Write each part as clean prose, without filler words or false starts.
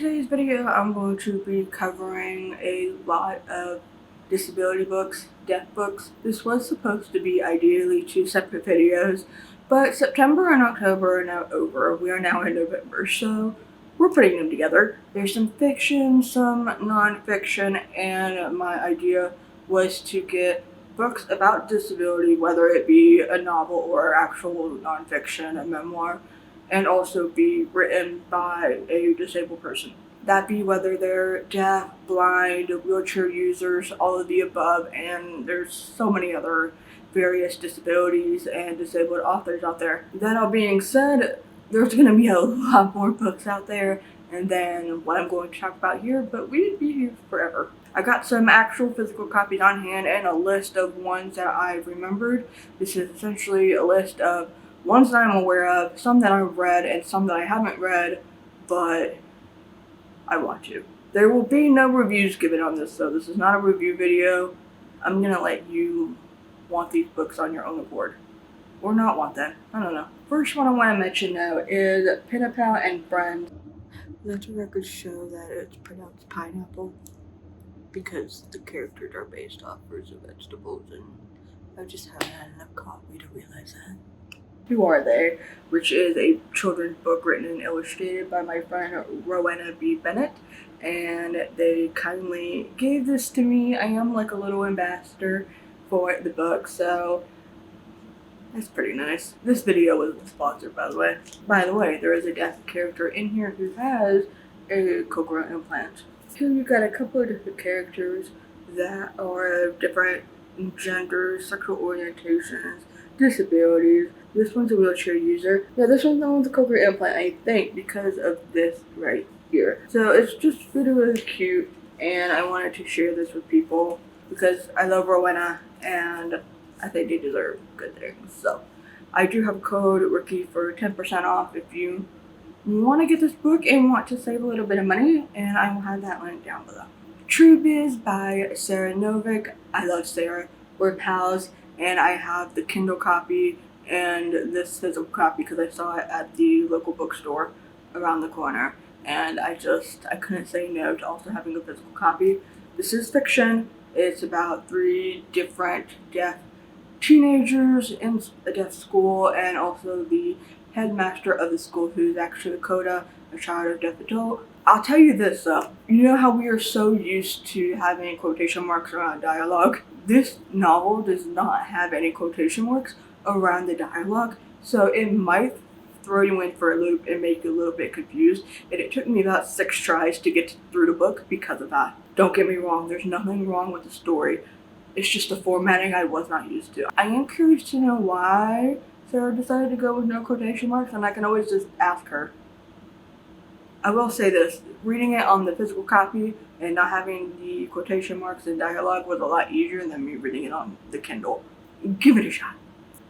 today's video, I'm going to be covering a lot of disability books, deaf books. This was supposed to be ideally 2 separate videos, but September and October are now over. We are now in November, so we're putting them together. There's some fiction, some nonfiction, and my idea was to get books about disability, whether it be a novel or actual nonfiction, a memoir, and also be written by a disabled person. That be whether they're deaf, blind, wheelchair users, all of the above, and there's so many other various disabilities and disabled authors out there. That all being said, there's going to be a lot more books out there than what I'm going to talk about here, but we'd be here forever. I got some actual physical copies on hand and a list of ones that I've remembered. This is essentially a list of ones that I'm aware of, some that I've read, and some that I haven't read, but I want to. There will be no reviews given on this, so this is not a review video. I'm gonna let you want these books on your own accord. Or not want them. I don't know. First one I want to mention though is Pinapel and Friends. Let the record show that it's pronounced pineapple because the characters are based off fruits and vegetables, and I just haven't had enough coffee to realize that. Who Are They?, which is a children's book written and illustrated by my friend Rowena B. Bennett, and they kindly gave this to me. I am like a little ambassador for the book, so that's pretty nice. This video was sponsored, by the way. By the way, there is a deaf character in here who has a cochlear implant. Here you got a couple of different characters that are of different genders, sexual orientations, disabilities. This one's a wheelchair user. Yeah, this one's the one with the cochlear implant, I think, because of this right here. So it's just really, really cute, and I wanted to share this with people because I love Rowena, and I think they deserve good things. So I do have a code, Rikki, for 10% off if you want to get this book and want to save a little bit of money, and I will have that link down below. True Biz by Sarah Novick. I love Sarah. We're pals, and I have the Kindle copy and this physical copy because I saw it at the local bookstore around the corner, and I couldn't say no to also having a physical copy. This is fiction. It's about 3 different deaf teenagers in a deaf school, and also the headmaster of the school, who's actually a coda, a child of deaf adult. I'll tell you this though, you know how we are so used to having quotation marks around dialogue? This novel does not have any quotation marks around the dialogue, so it might throw you in for a loop and make you a little bit confused, and it took me about 6 tries to get through the book because of that. Don't get me wrong, there's nothing wrong with the story. It's just the formatting I was not used to. I am curious to know why Sarah decided to go with no quotation marks, and I can always just ask her. I will say this, reading it on the physical copy and not having the quotation marks and dialogue was a lot easier than me reading it on the Kindle. Give it a shot.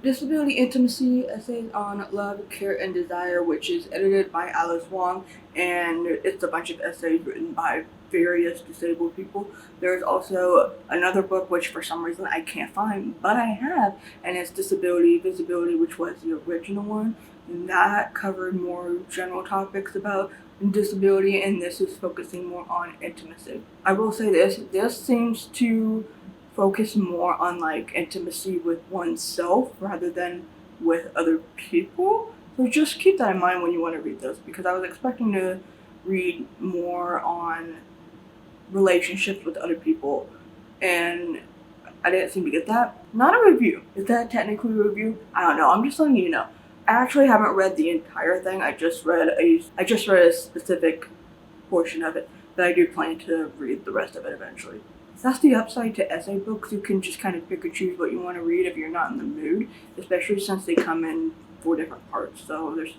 Disability Intimacy, Essays on Love, Care, and Desire, which is edited by Alice Wong, and it's a bunch of essays written by various disabled people. There's also another book which for some reason I can't find, but I have, and it's Disability Visibility, which was the original one, and that covered more general topics about disability, and this is focusing more on intimacy. I will say this seems to focus more on like intimacy with oneself rather than with other people. So just keep that in mind when you want to read this, because I was expecting to read more on relationships with other people, and I didn't seem to get that. Not a review. Is that technically a review? I don't know. I'm just letting you know. I actually haven't read the entire thing. I just read a specific portion of it, but I do plan to read the rest of it eventually. That's the upside to essay books. You can just kind of pick and choose what you want to read if you're not in the mood, especially since they come in 4 different parts. So there's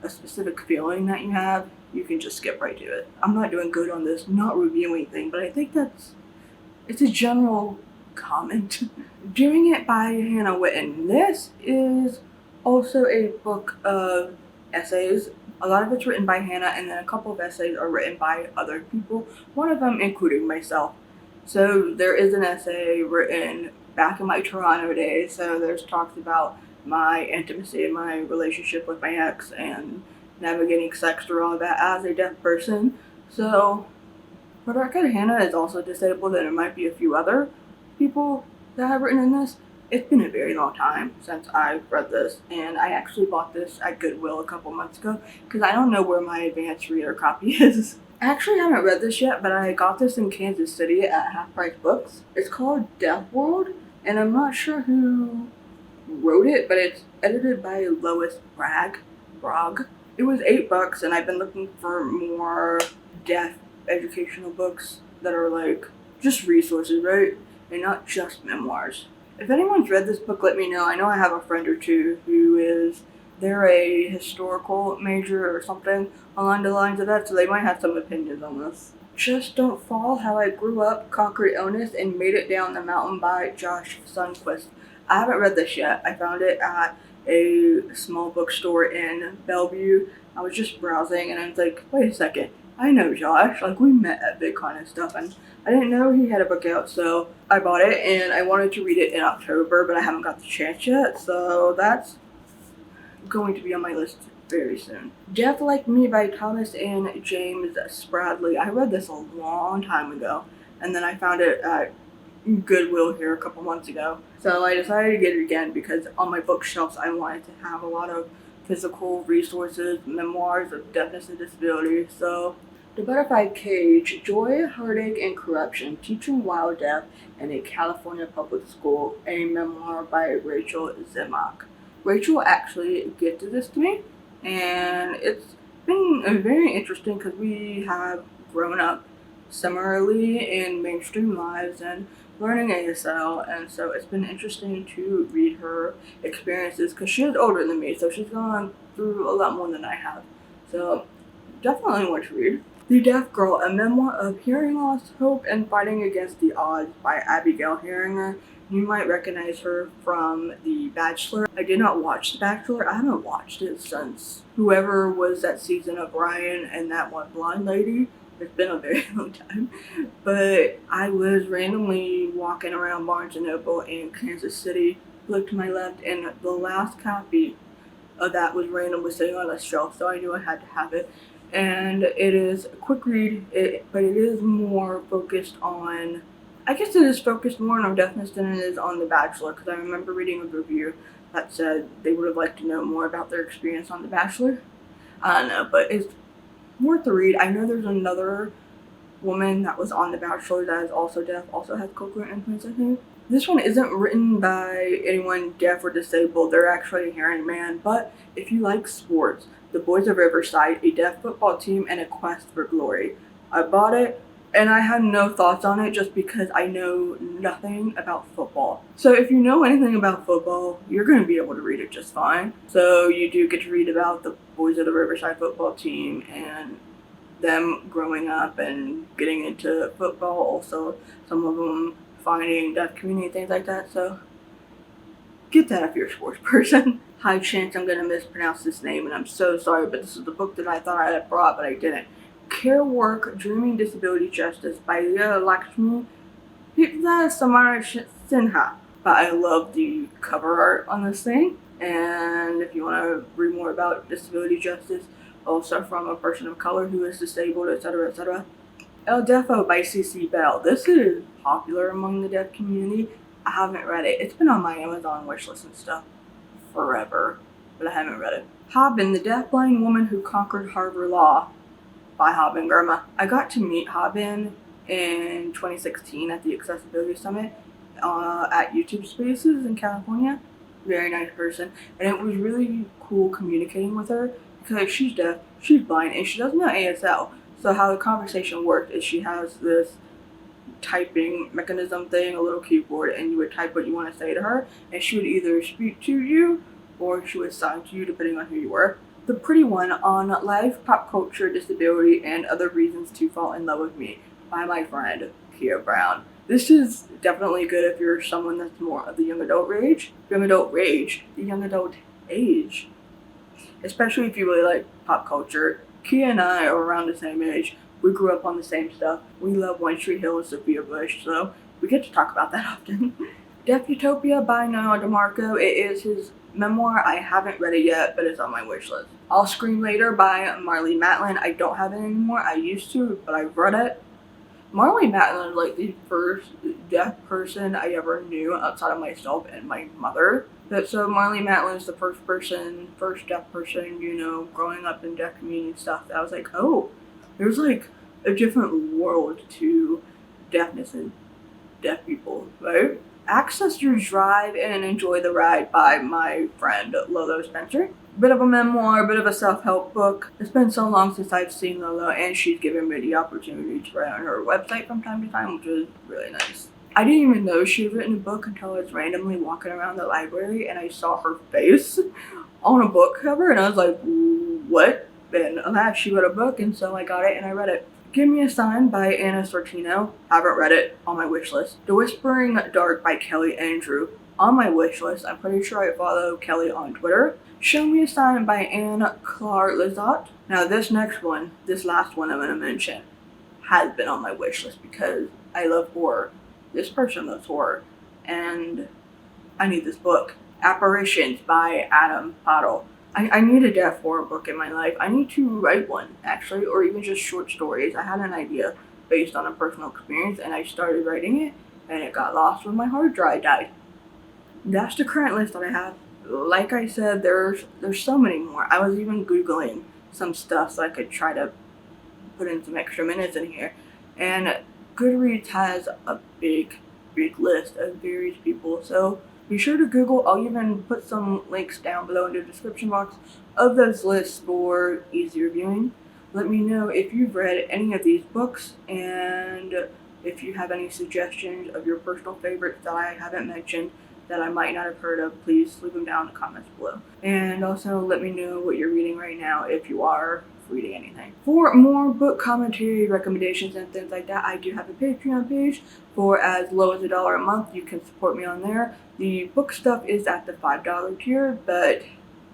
a specific feeling that you have. You can just skip right to it. I'm not doing good on this not reviewing thing, but I think it's a general comment. Doing It by Hannah Witten. This is also a book of essays. A lot of it's written by Hannah, and then a couple of essays are written by other people, one of them including myself. So there is an essay written back in my Toronto days, so there's talks about my intimacy and my relationship with my ex and navigating sex through all that as a deaf person. So, Rebecca Hannah is also disabled, and there might be a few other people that have written in this. It's been a very long time since I've read this, and I actually bought this at Goodwill a couple months ago because I don't know where my advanced reader copy is. I actually haven't read this yet, but I got this in Kansas City at Half Price Books. It's called Death World, and I'm not sure who wrote it, but it's edited by Lois Bragg. It was $8, and I've been looking for more death educational books that are like just resources, right? And not just memoirs. If anyone's read this book, let me know. I know I have a friend or two they're a historical major or something along the lines of that, so they might have some opinions on this. Just Don't Fall, How I Grew Up, Conquered Illness, and Made It Down the Mountain by Josh Sundquist. I haven't read this yet. I found it at a small bookstore in Bellevue. I was just browsing and I was like, wait a second, I know Josh. Like, we met at VidCon and stuff, and I didn't know he had a book out, so I bought it and I wanted to read it in October, but I haven't got the chance yet, so that's going to be on my list very soon. Death Like Me by Thomas and James Spradley. I read this a long time ago, and then I found it at Goodwill here a couple months ago. So I decided to get it again because on my bookshelves I wanted to have a lot of physical resources, memoirs of deafness and disability. So The Butterfly Cage, Joy, Heartache, and Corruption, Teaching While Deaf in a California Public School, a memoir by Rachel Zemock. Rachel actually gifted this to me, and it's been very interesting because we have grown up similarly in mainstream lives and learning ASL, and so it's been interesting to read her experiences because she is older than me, so she's gone through a lot more than I have. So definitely want to read. The Deaf Girl, a memoir of hearing loss, hope, and fighting against the odds by Abigail Herringer. You might recognize her from The Bachelor. I did not watch The Bachelor. I haven't watched it since whoever was that season of Ryan and that one blonde lady. It's been a very long time. But I was randomly walking around Barnes & Noble in Kansas City, looked to my left, and the last copy of that was randomly sitting on a shelf, so I knew I had to have it. And it is a quick read, but it is more focused on, I guess it is focused more on our deafness than it is on The Bachelor, because I remember reading a review that said they would have liked to know more about their experience on The Bachelor. I don't know, but it's worth the read. I know there's another woman that was on The Bachelor that is also deaf, also has cochlear implants, I think. This one isn't written by anyone deaf or disabled. They're actually a hearing man, but if you like sports, The Boys of Riverside, a deaf football team, and a quest for glory. I bought it, and I had no thoughts on it just because I know nothing about football. So if you know anything about football, you're going to be able to read it just fine. So you do get to read about the Boys of the Riverside football team and them growing up and getting into football. Also, some of them finding deaf community, things like that. So get that if you're a sports person. High chance I'm going to mispronounce this name, and I'm so sorry, but this is the book that I thought I had brought, but I didn't. Care Work, Dreaming Disability Justice by Lakshmi Samara Sinha. But I love the cover art on this thing, and if you want to read more about disability justice, also from a person of color who is disabled, etc., etc. El Defo by C.C. Bell. This is popular among the deaf community. I haven't read it. It's been on my Amazon wishlist and stuff forever, but I haven't read it. Haben, the deafblind woman who conquered Harvard Law by Haben Girma. I got to meet Haben in 2016 at the Accessibility Summit at YouTube Spaces in California. Very nice person, and it was really cool communicating with her because she's deaf, she's blind, and she doesn't know ASL. So how the conversation worked is she has this typing mechanism thing, a little keyboard, and you would type what you want to say to her, and she would either speak to you or she would sign to you depending on who you were. The Pretty One on Life, Pop Culture, Disability, and Other Reasons to Fall in Love with Me by my friend Kia Brown. This is definitely good if you're someone that's more of the young adult age. Especially if you really like pop culture. Kia and I are around the same age. We grew up on the same stuff. We love One Tree Hill and Sophia Bush, so we get to talk about that often. Deaf Utopia by DeMarco. It is his memoir. I haven't read it yet, but it's on my wish list. I'll Scream Later by Marlee Matlin. I don't have it anymore. I used to, but I've read it. Marlee Matlin is like the first deaf person I ever knew outside of myself and my mother. So Marlee Matlin is the first deaf person, growing up in deaf community stuff that I was like, oh, there's like a different world to deafness and deaf people, right? Access your drive and enjoy the ride by my friend Lolo Spencer. Bit of a memoir, bit of a self-help book. It's been so long since I've seen Lolo, and she's given me the opportunity to write on her website from time to time, which is really nice. I didn't even know she had written a book until I was randomly walking around the library and I saw her face on a book cover, and I was like, what? And alas, she wrote a book, and so I got it and I read it. Give Me a Sign by Anna Sortino. Haven't read it. On my wish list. The Whispering Dark by Kelly Andrew. On my wish list. I'm pretty sure I follow Kelly on Twitter. Show Me a Sign by Anne Claire Lizotte. Now this last one I'm going to mention, has been on my wish list because I love horror. This person loves horror. And I need this book. Apparitions by Adam Pottle. I need a deaf horror book in my life. I need to write one, actually, or even just short stories. I had an idea based on a personal experience, and I started writing it, and it got lost when my hard drive died. That's the current list that I have. Like I said, there's so many more. I was even Googling some stuff so I could try to put in some extra minutes in here. And Goodreads has a big list of various people, so be sure to Google. I'll even put some links down below in the description box of those lists for easy reviewing. Let me know if you've read any of these books, and if you have any suggestions of your personal favorites that I haven't mentioned that I might not have heard of, please leave them down in the comments below. And also let me know what you're reading right now if you are reading anything. For more book commentary, recommendations, and things like that, I do have a Patreon page. For as low as $1 a month, you can support me on there. The book stuff is at the $5 tier, but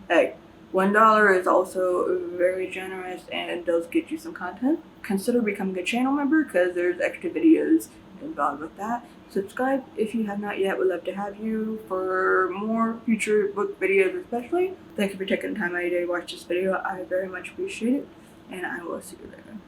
hey, $1 is also very generous and does get you some content. Consider becoming a channel member because there's extra videos involved with that. Subscribe if you have not yet. Would love to have you for more future book videos especially. Thank you for taking the time out of your day to watch this video. I very much appreciate it, and I will see you later.